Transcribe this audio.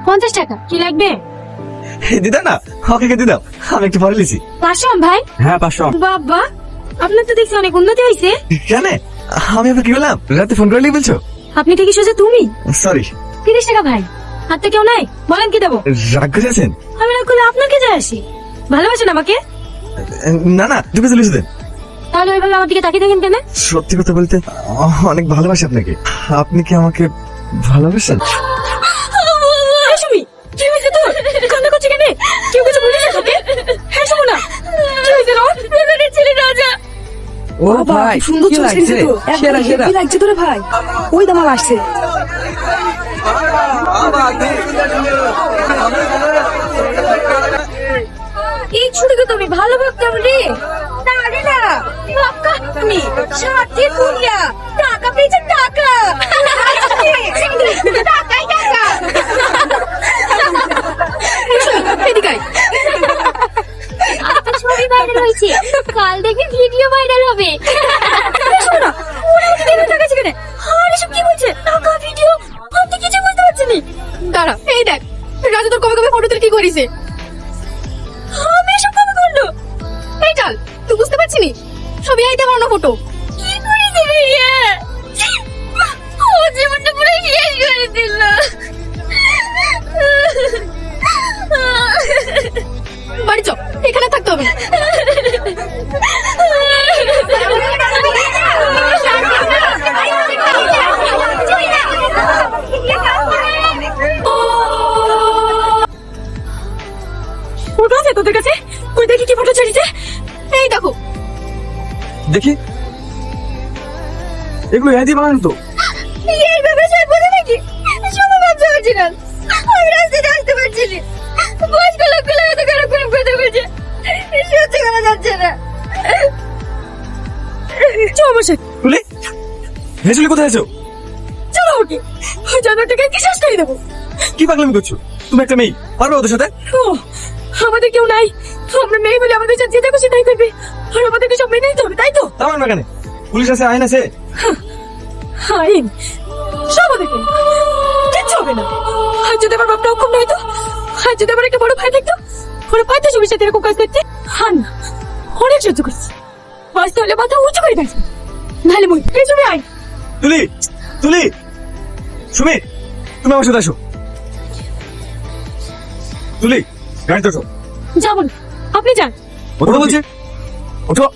50 টাকা কি লাগবে? দিদা না, ওকে দিয়ে দাও, আমি একটু পরে লিছি। 500 ভাই? হ্যাঁ 500। বাবা আপনার তো দেখছি অনেক উন্নতি হয়েছে। কেন, আমি আপনার কি বললাম? রাতে ফোন করে বলছো? আপনি ঠিকই সোজা তুমি। সরি। 30 টাকা ভাই, হাতে কেউ নাই, বলেন কি দেবো? রাগ করেছেন? আমি রাগ করলে আপনাকে যায় আসি? ভালোবাসেন আমাকে? না না, 2 কেজি লিচু দেন। তাহলে ওইভাবে আমার দিকে তাকিয়ে থাকেন কেন? সত্যি কথা বলতে অনেক ভালোবাসি আপনাকে। আপনি কি আমাকে ভালোবাসেন? সুমি, কি হয়েছে তোর? কান্না করছে কেন? কেউ কিছু বলেছে তোকে? হ্যাঁ সুমনা, কি হয়েছে রোজ? বেকারের ছেলে রাজা। ও ভাই সুন্দর কি চলছে লাগছে? তো সেরা সেরা। কি লাগছে তোরে ভাই? ওই দামাল আসছে। এই ছুটিকে তুমি ভালো ভাবতাম রে। না রে না, পাক্কা তুমি সাথে পুরিয়া টাকা পেয়েছে টাকা। টাকাই টাকা। এদিকে আয়। আজকে ছবি ভাইরাল হয়েছে, কাল দেখবি ভিডিও ভাইরাল হবে। শোনো, ওরা টাকা আছে কেন? আরে সব কি বলছে? টাকা ভিডিও আমি কিছু বুঝতে পারছি না। দাঁড়া, এই দেখ রাজু তোর কবে কবে ফটো তুলে কি করেছে। আমি এসব কবে করলো? এই চল, তুই বুঝতে পারছিস নি? ছবি আইতে বানানো ফটো কি করেছে ভাইয়া? ও জীবনটা পুরো শেষ করে দিল। বাড়ি চল, এখানে থাকতে হবে না। ফটো আছে তোদের কাছে? ওই দেখি কি ফটো ছেড়েছে। এই দেখো দেখি, এগুলো এদি বানানো তো। এইভাবে সে বোঝে নাকি? সবাই ভাবছে অরিজিনাল। আমি রাস্তাতে আসতে পারছি না। বয়স্ক লোকগুলো এত খারাপ খারাপ কথা বলছে, সহ্য করা যাচ্ছে না। চমৎকার। তুলি, ভেজুলি কোথায় আছো? চলো ওকে, জানোটাকে কি শেষ করে দেবো? কি পাগলামি করছো? তুমি একটা মেয়ে, পারবে ওদের সাথে? ও, আমাদের কেউ নাই। আমরা মেয়ে বলে আমাদের সাথে যেটা খুশি তাই করবে, আর আমাদেরকে সব মেনে নিতে হবে, তাই তো? আমার বাগানে পুলিশ আছে, আইন আছে। আইন সব ওদেরকে, কিচ্ছু হবে না। আর যদি আমার বাপটা অক্ষম নয় তো, আর যদি আমার একটা বড় ভাই থাকতো, ওরা পাইতো সবার সাথে এরকম কাজ করতে। আর না, অনেক সহ্য করছি। বাঁচতে হলে মাথা উঁচু করে থাকবে, নাহলে মুই পেছনে আই। তুলি, তুলি, সুমি, তুমি আমার সাথে আসো। তুলি, গাড়িতে ওঠো। যাবো না, আপনি যান। ওঠো বলছে, ওঠো।